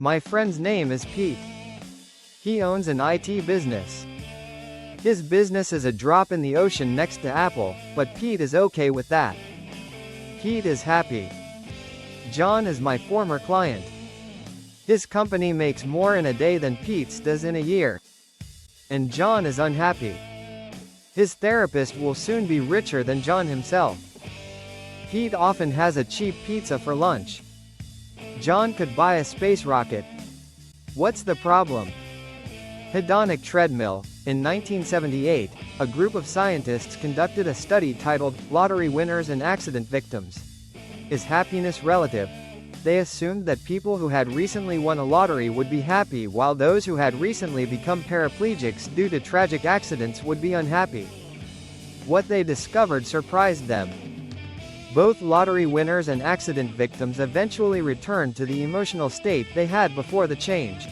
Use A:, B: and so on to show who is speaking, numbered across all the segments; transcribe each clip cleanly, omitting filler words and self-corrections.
A: My friend's name is Pete. He owns an IT business. His business is a drop in the ocean next to Apple, but Pete is okay with that. Pete is happy. John is my former client. His company makes more in a day than Pete's does in a year. And John is unhappy. His therapist will soon be richer than John himself. Pete often has a cheap pizza for lunch. John could buy a space rocket. What's the problem? Hedonic treadmill. In 1978, a group of scientists conducted a study titled Lottery Winners and Accident Victims. Is happiness relative? They assumed that people who had recently won a lottery would be happy, while those who had recently become paraplegics due to tragic accidents would be unhappy. What they discovered surprised them. Both lottery winners and accident victims eventually returned to the emotional state they had before the change.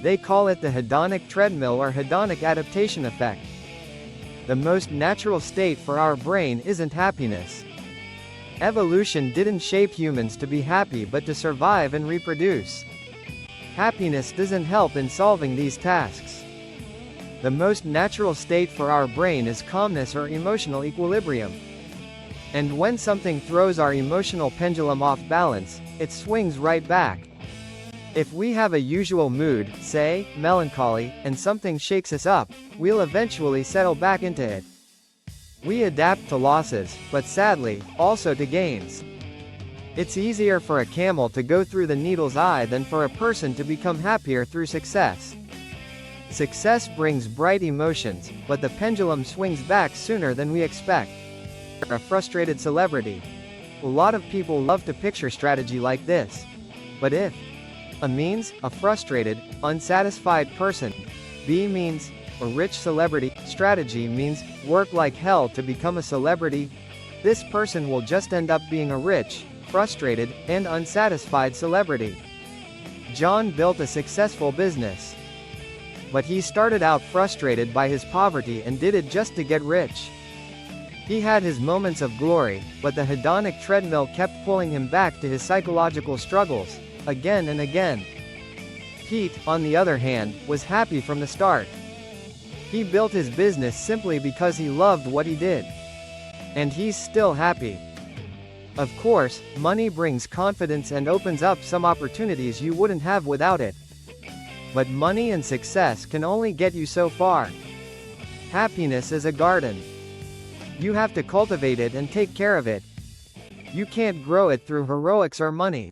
A: They call it the hedonic treadmill or hedonic adaptation effect. The most natural state for our brain isn't happiness. Evolution didn't shape humans to be happy but to survive and reproduce. Happiness doesn't help in solving these tasks. The most natural state for our brain is calmness or emotional equilibrium. And when something throws our emotional pendulum off balance, it swings right back. If we have a usual mood, say, melancholy, and something shakes us up, we'll eventually settle back into it. We adapt to losses, but sadly, also to gains. It's easier for a camel to go through the needle's eye than for a person to become happier through success. Success brings bright emotions, but the pendulum swings back sooner than we expect. A frustrated celebrity. A lot of people love to picture strategy like this. But if A means, a frustrated, unsatisfied person. B means, a rich celebrity. Strategy means, work like hell to become a celebrity. This person will just end up being a rich, frustrated, and unsatisfied celebrity. John built a successful business. But he started out frustrated by his poverty and did it just to get rich. He had his moments of glory, but the hedonic treadmill kept pulling him back to his psychological struggles, again and again. Pete, on the other hand, was happy from the start. He built his business simply because he loved what he did. And he's still happy. Of course, money brings confidence and opens up some opportunities you wouldn't have without it. But money and success can only get you so far. Happiness is a garden. You have to cultivate it and take care of it. You can't grow it through heroics or money.